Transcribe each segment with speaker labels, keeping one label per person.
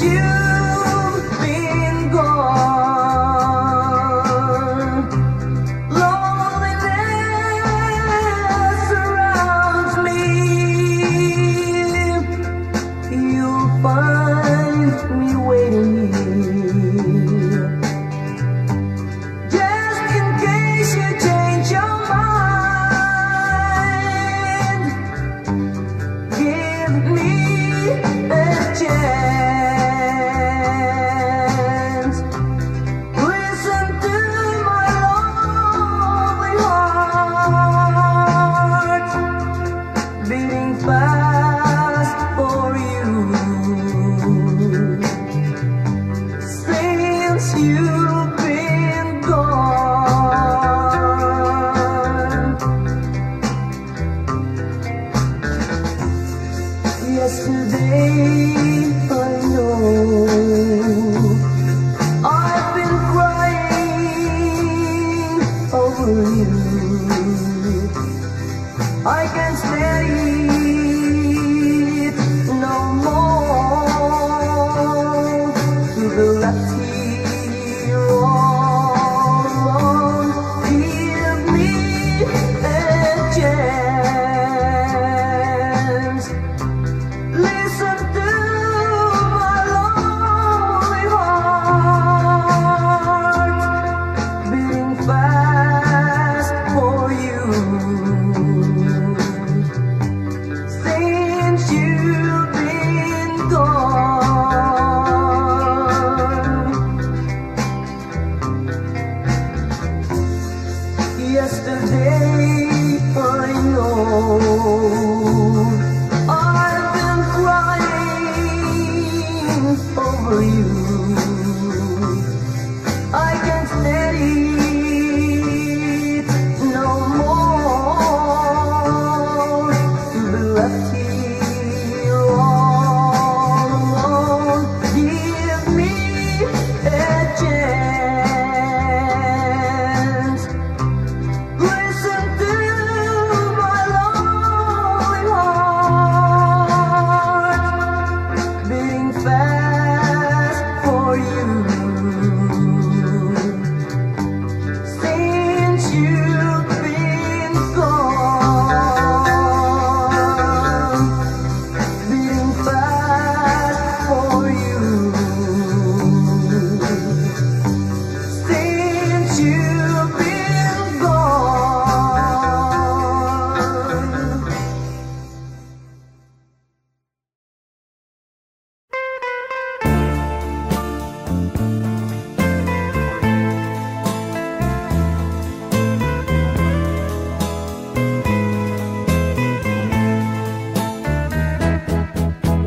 Speaker 1: you've been gone, loneliness surrounds me. You'll find me waiting here, just in case you change your mind. Give me a chance. Listen to my lonely heart beating fast for you. Since you've been gone, yesterday I know I've been crying over you. I can't stand it no more to be left here all alone. Give me a chance. Listen to my lonely heart beating fast for you. Since you've been gone, yesterday I know I've been crying over you. I can't stand it no more to be left here all alone. Give me a chance. Listen to my lonely heart beating fast for you. Since you've been gone, beating fast for you. Since you've been gone.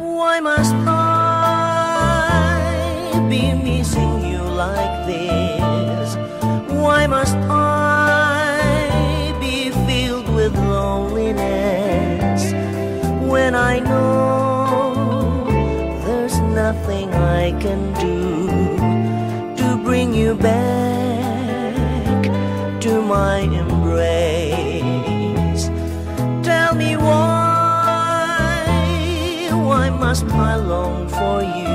Speaker 1: Why must I be missing you like this? Why must I be filled with loneliness when I know there's nothing I can do to bring you back to my embrace? Tell me why must I long for you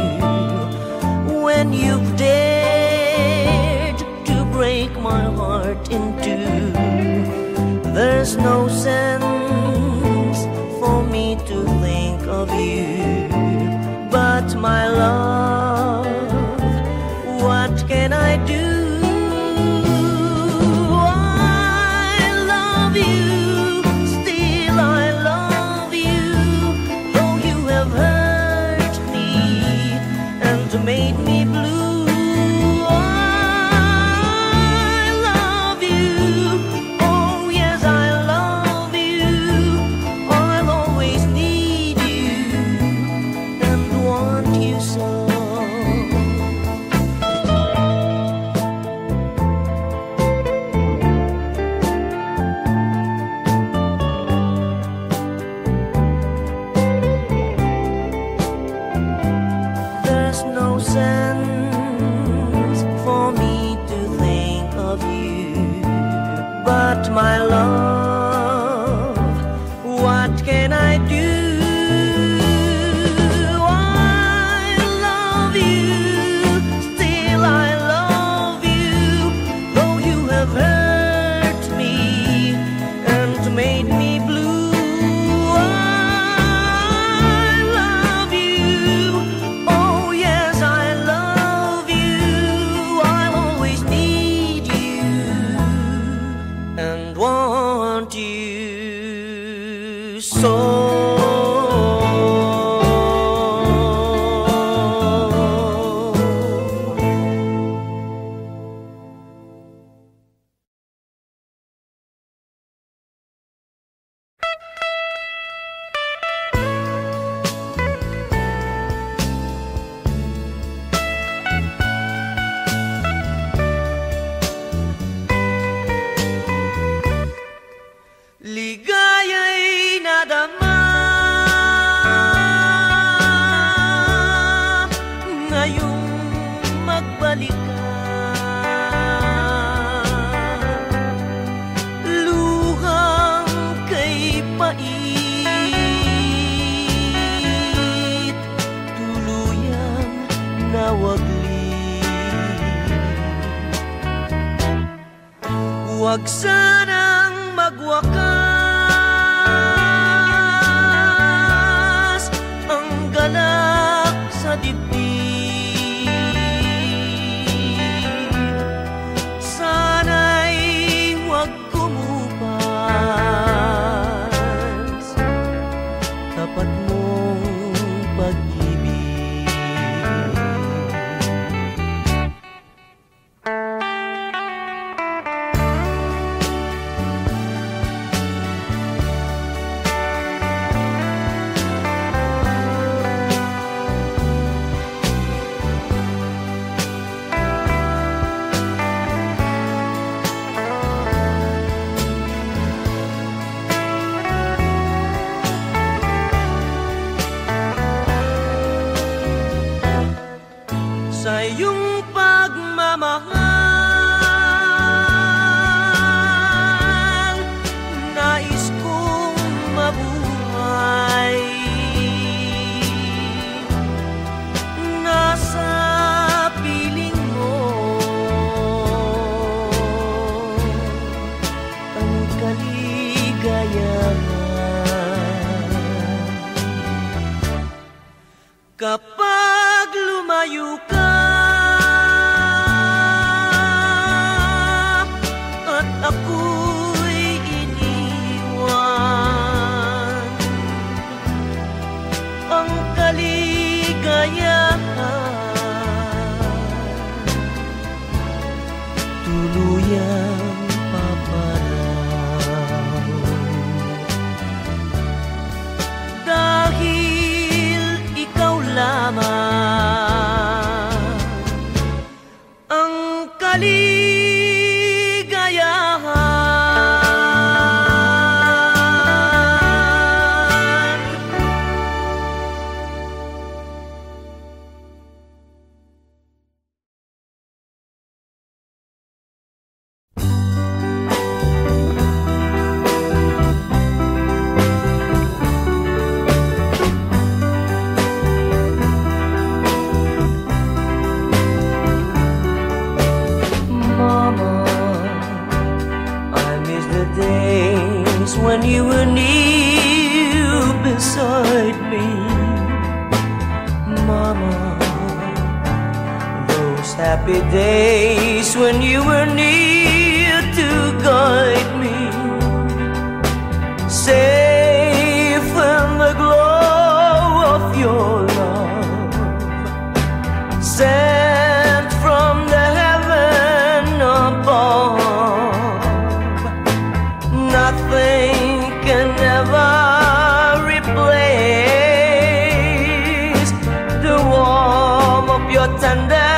Speaker 1: when you've dared to break my heart in two? There's no sense for me to think of you, but my love, what can I do? I love you, still I love you, though you have hurt me and made me blue. I love you, oh yes I love you, I'll always need you and want you so. There's no sense for me to think of you, but my love, what can I do? I love luhang kay pait, tuluyang nawaglit. Huwag sanang magwakas ang galak sa dibdib. Sana'y huwag kumupas tapat mong pag-ibig. Sa iyong pagmamahal, nais kong mabuhay. Nasa piling mo ang kaligayahan. Kapag lumayo ka at ako'y iniwan, ang kaligayahan tuluyang paparaw. Dahil ikaw lamang ang kaligayahan. Mama, I miss the days when you were near beside me. Mama, those happy days when you were near to guide me. Safe in the glow of your love, sent from the heaven above. Nothing can ever replace the warmth of your tender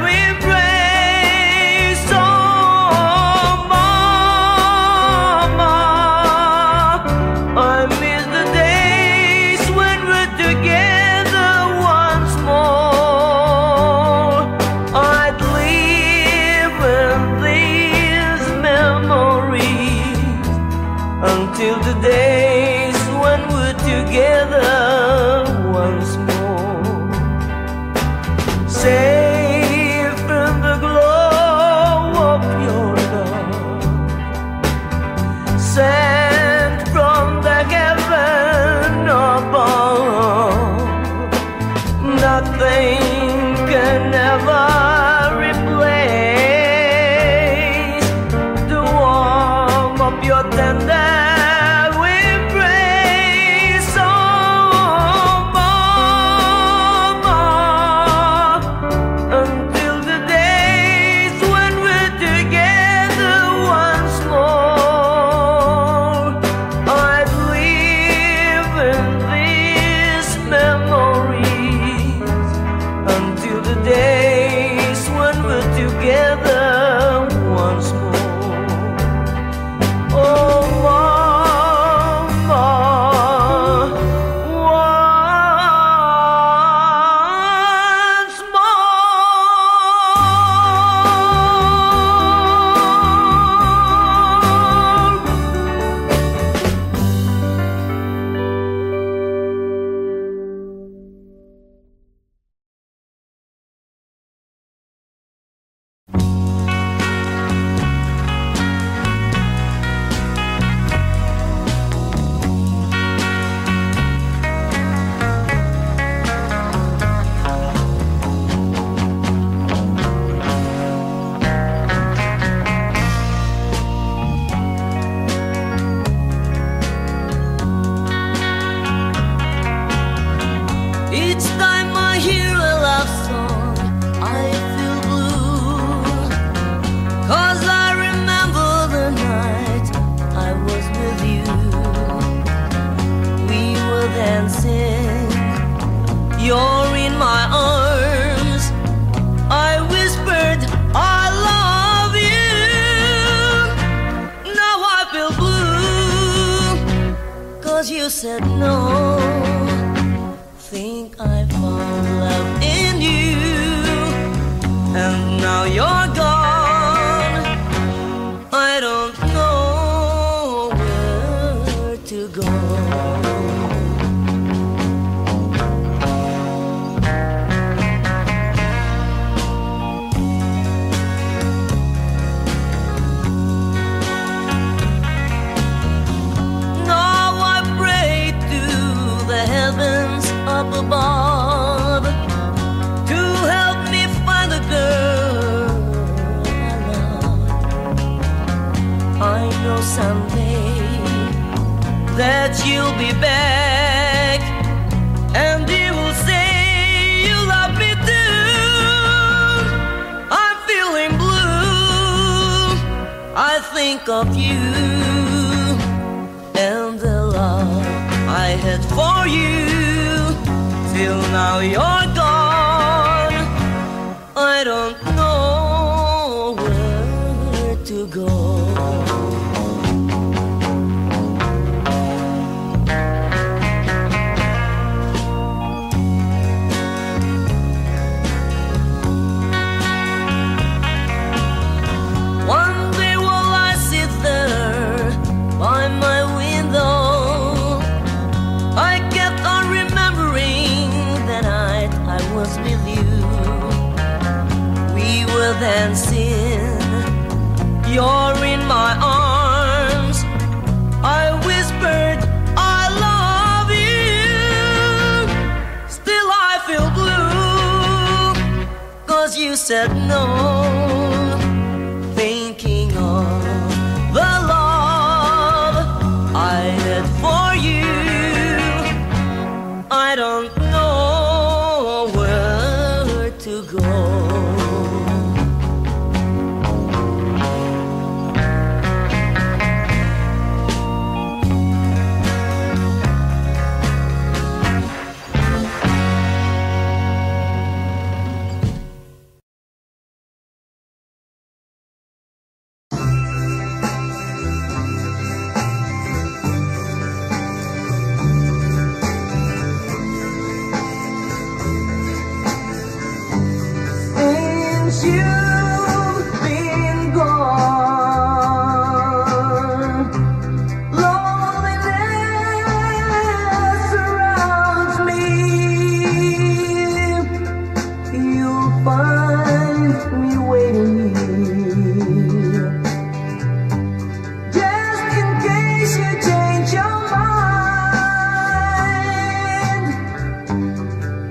Speaker 1: embrace. Oh, Mama, I miss the days when we're together once more. I'd live in these memories until the days when we're together once more. Safe in the glow of your love, sent from the heaven above. Nothing can ever replace the warmth of your tender embrace. Oh, Mama, until the days when we're together once more. I'd live in these memories until the days when we're together once more. Oh, Mama, once more. said no. Think I found love in you, and now you're gone. I don't know where to go. Up above to help me find the girl I love. I know someday that you'll be back, and you will say you love me too. I'm feeling blue. I think of you and the love I had for you. Till now you're gone. I don't know where to go. One day while I sit there by my window, I kept on remembering the night I was with you. We were dancing, you're in my arms. I whispered, I love you. Still I feel blue, 'cause you said no. Thinking of the love I had for you, I don't know where to go. You've been gone, loneliness surrounds me. You'll find me waiting, just in case you change your mind.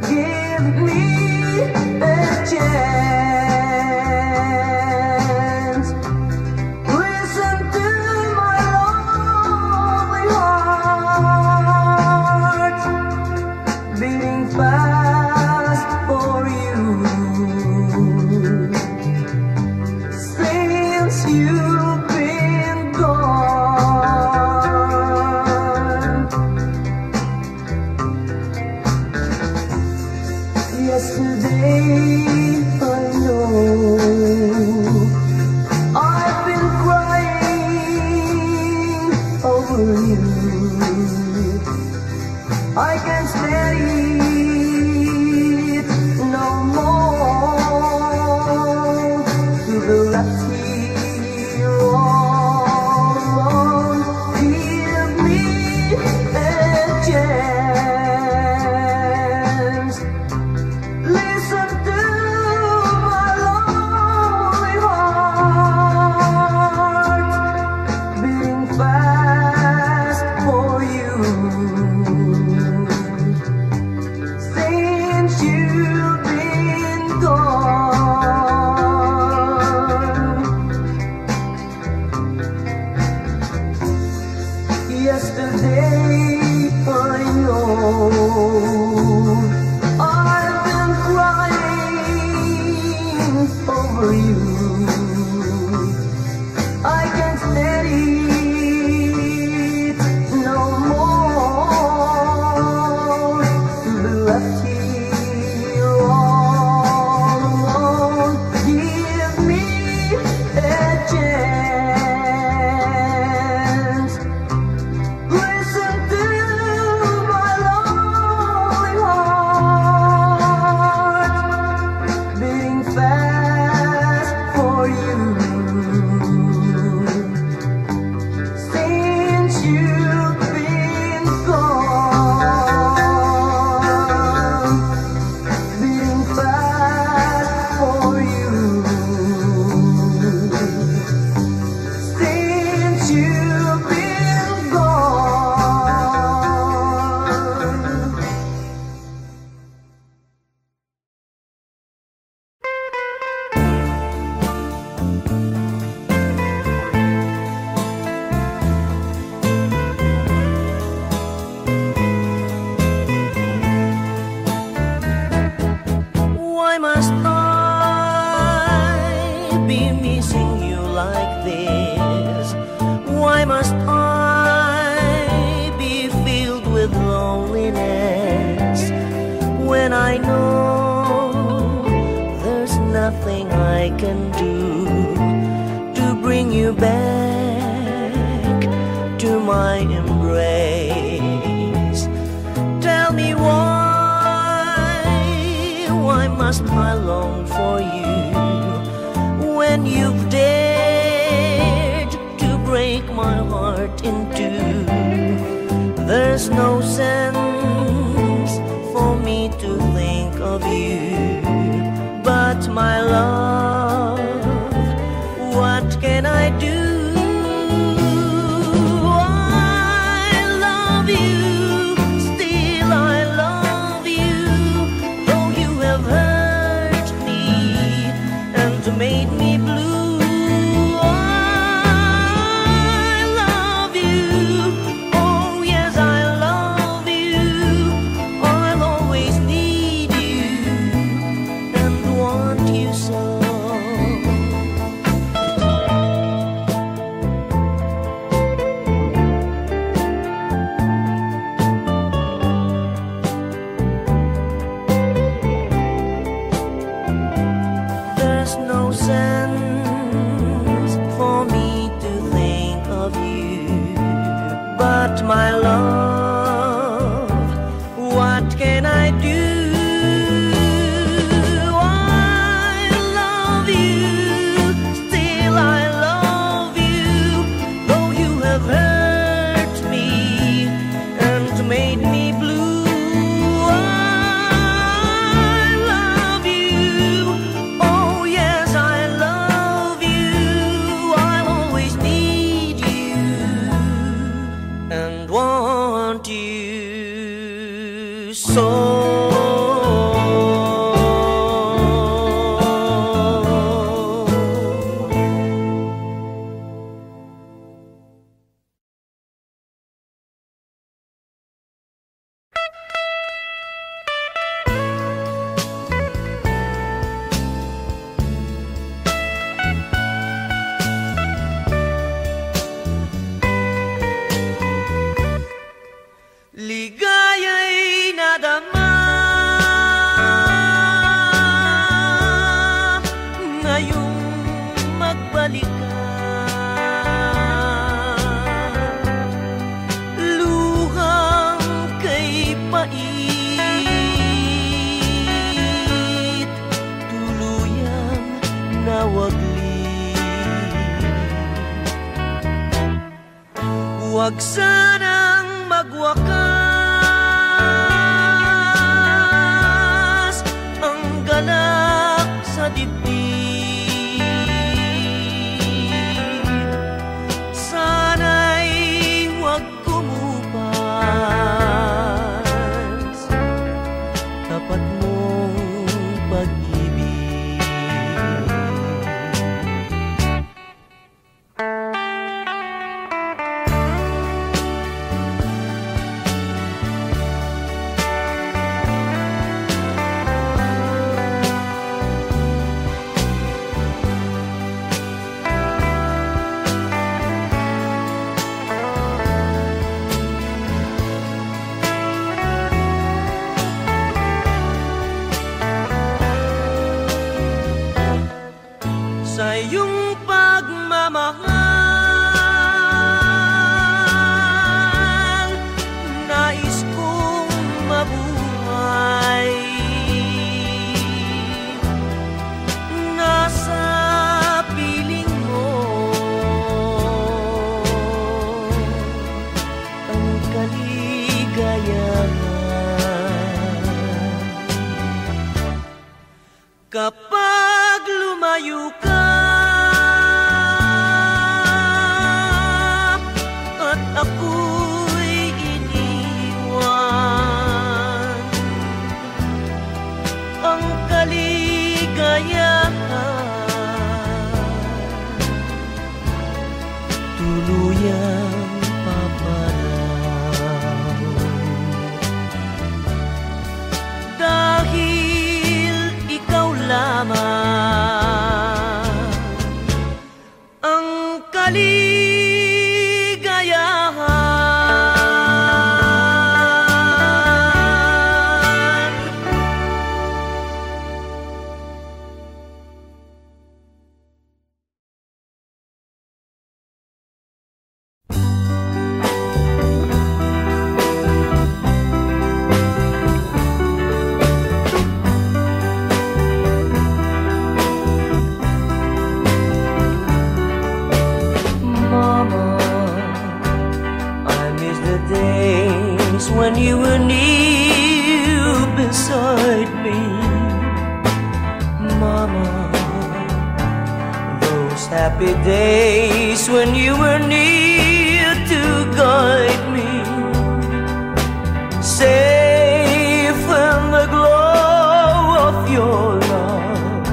Speaker 1: Give me a chance. Yesterday, I know I've been crying over you. I can't stand it no more, to be left here all alone. Give me a chance. Listen to my lonely heart beating fast for you. Since you've been gone, yesterday I know over you. I can't stand it no more, to be left here all alone. Give me a chance. Listen to do to bring you back to my embrace. Tell me why must I long for you when you've dared to break my heart in two? There's no sense for me to think of you, but my love, what can I do? I love you, still I love you, though you have hurt me and made me blue. I love you, oh yes I love you, I'll always need you and want you so. There's no sense for me to think of you, but my love, what can I do? I love you, still I love you, though you have hurt me and made me blue. I love you, oh yes I love you, I'll always need you and want you so. Ligaya'y nadama ngayong magbalikan, luhang kay pait, tuluyang nawaglit. Huwag sanang magwakas ang galak sa dibdib. Sana'y huwag kumupas tapat mong pag-ibig. Sa iyong pagmamahal, nais kong mabuhay. Nasa piling mo ang kaligayahan. Kapag lumayo ka at ako'y iniwan, ang kaligayahan tuluyang paparaw. Dahil ikaw lamang ang kaligayahan. when you were near beside me. Mama, those happy days when you were near to guide me, safe in the glow of your love,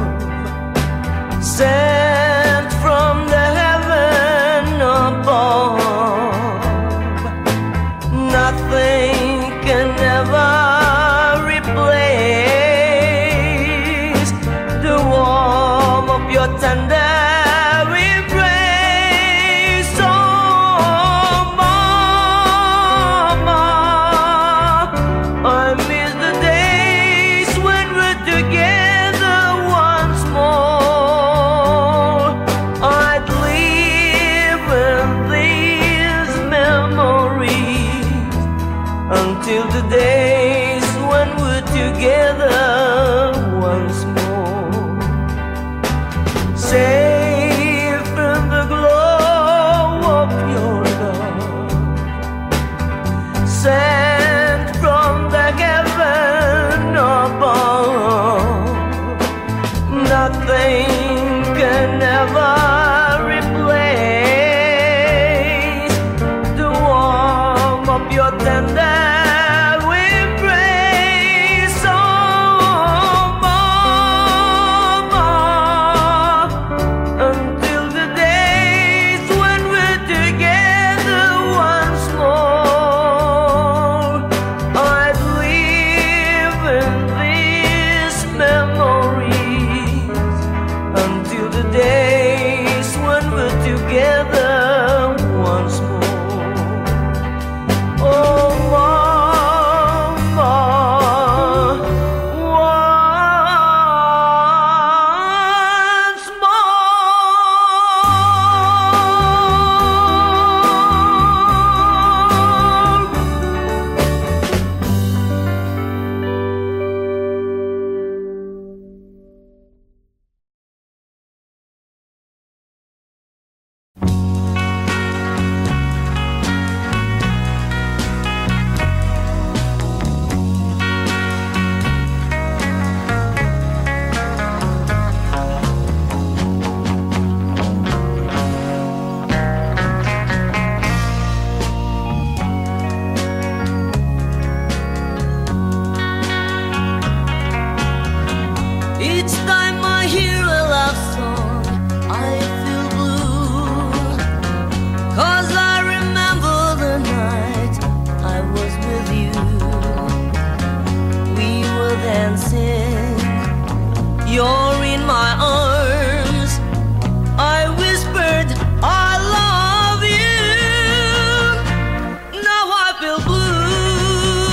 Speaker 1: sent from the heaven above. Nothing can ever replace the warmth of your tender embrace. Oh, Mama, I miss the days when we're together once more. I'd live in these memories until the days when we're together once more. Safe in the glow of your love, sent from the heaven above. Nothing can ever replace the warmth of your tender embrace. Oh, Mama, until the days when we're together once more. I'd live in these memories until the days when we're together once more. Oh, Mama, once each time I hear a love song, I feel blue, 'cause I remember the night I was with you. We were dancing, you're in my arms. I whispered, I love you. Now I feel blue,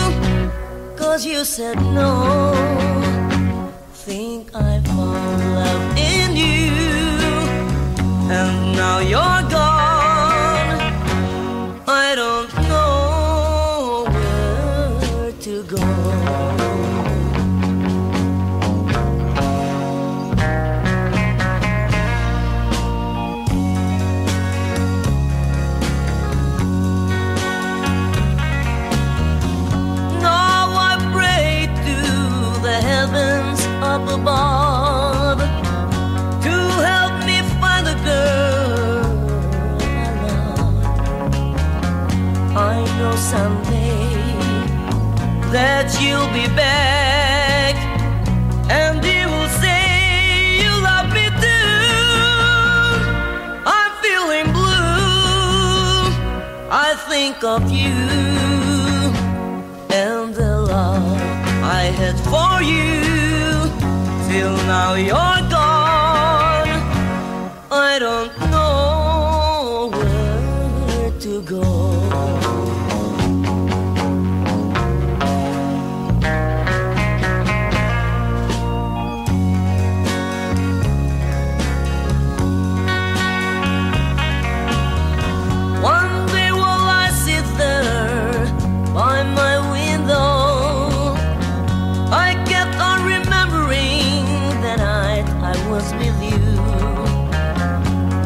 Speaker 1: 'cause you said no. Think I found love in you, and now you're gone. I don't know where to go. Now I pray to the heavens up above to help me find the girl I love. I know someday that you'll be back, and you will say you love me too. I'm feeling blue, I think of you and the love I had for you. Till now you're gone, I don't know where to go. One day while I sit there by my window, I kept on remembering the night I was with you.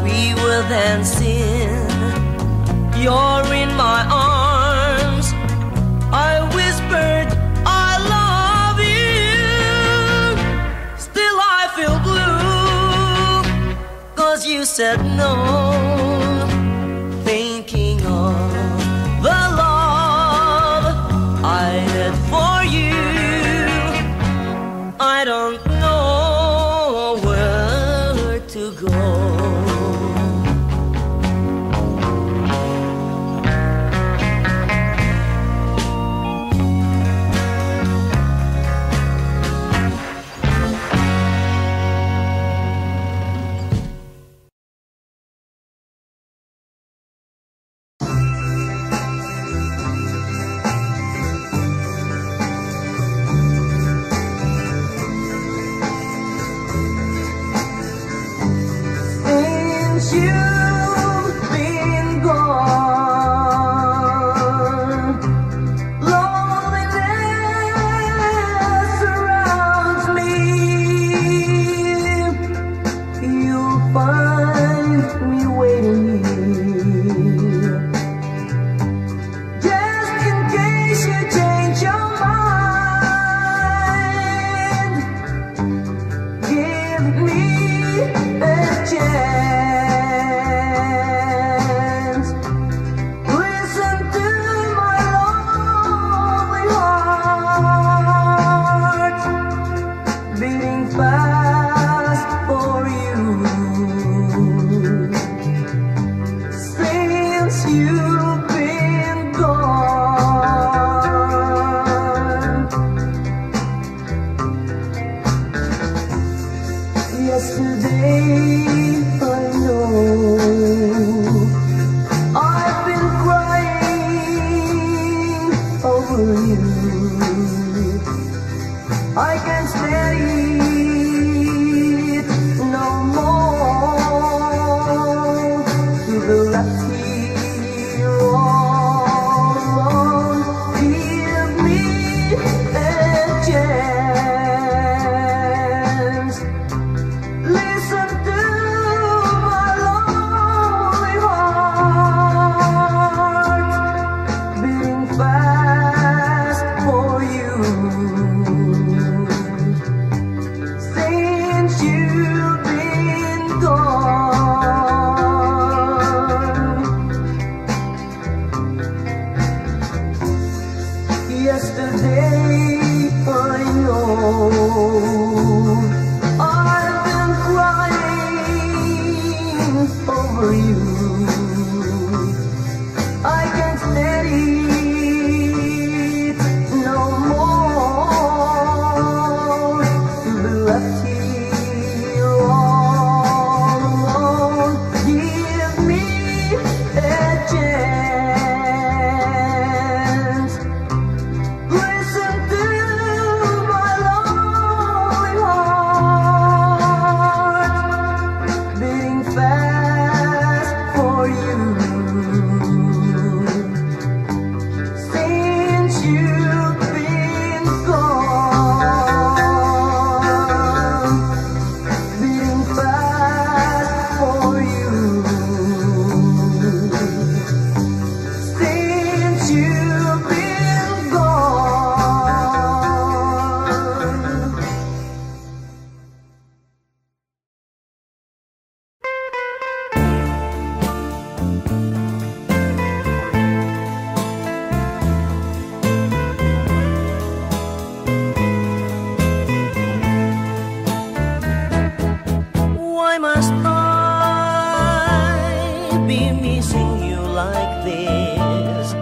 Speaker 1: We were dancing, you're in my arms. I you said no, thinking of the love I had for you. I don't know where to go. You've been gone, loneliness surrounds me. You'll find me waiting, just in case you change your mind. Give me a chance. Yesterday, I know I've been crying over you. I can't stand it no more, to be left here all alone. Give me a chance. Listen to my lonely heart beating fast for you. Since you've been gone, yesterday I know over you. I can't stand it no more, to be left here all alone. Give me a chance. Listen to my lonely heart beating fast for you. Since you've been gone, beating fast for you. Since you've been gone. Why must I be missing you like this?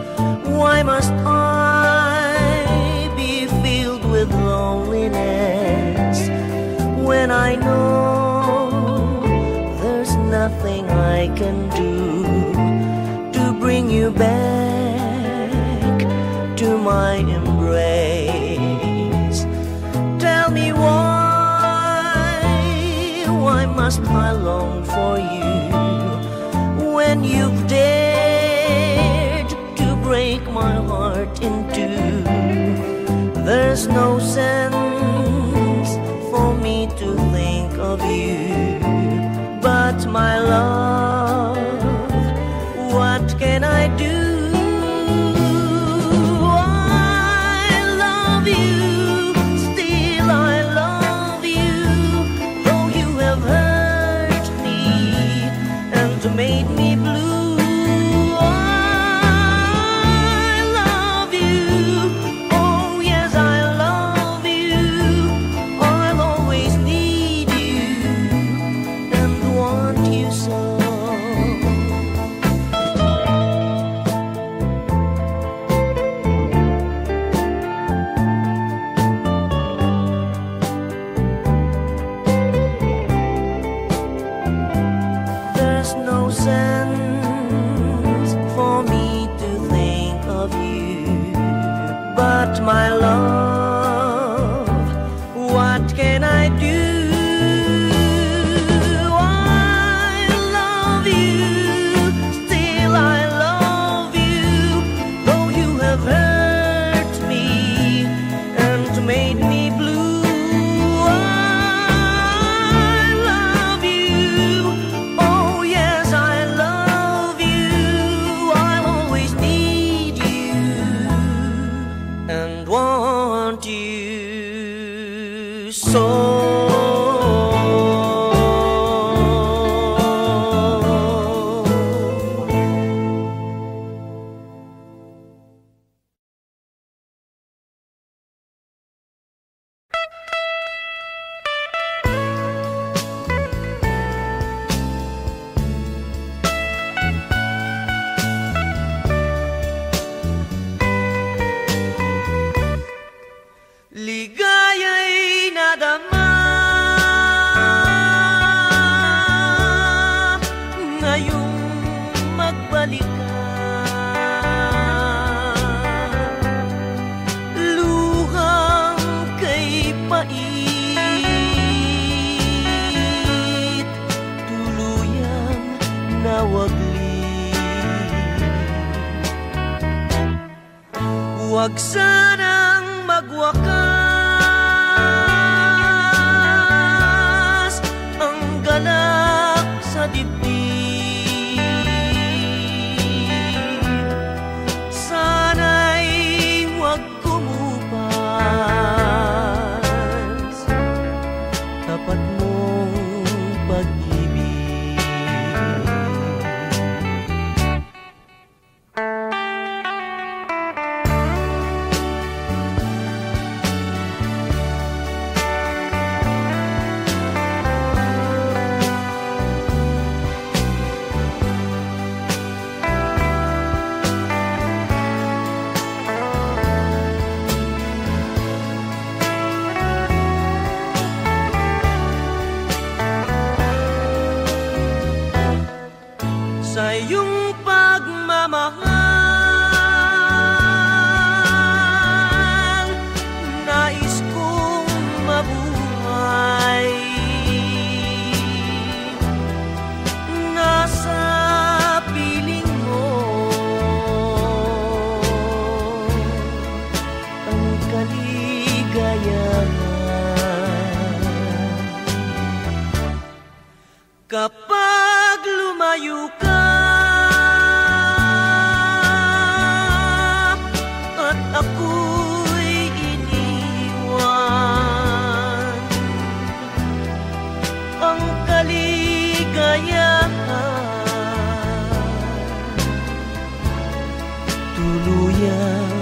Speaker 1: Why must I be filled with loneliness when I know there's nothing I can do to bring you back to my embrace? Tell me why must I long for you when you've dared to break my heart in two? There's no sense for me to think of you, but my love, what can I do? I love you, still I love you, though you have hurt me and made me blue. I love you, oh yes I love you. I'll always need you and want you so. There's no sense for me to think of you, but my love, what can I do? I love you, still I love you, though you have hurt me and made me blue. And want you so. Ligaya'y nadama ngayong magbalik ka. Luhang kay pait, tuluyang nawaglit. Huwag sanang magwakas ang galak sa dibdib. Sana'y huwag kumupas tapat mong pag-ibig. Sa iyong pagmamahal, nais kong mabuhay. Nasa piling mo ang kaligayahan. Kapag lumayo ka at ako'y iniwan, ang kaligayahan tuluyang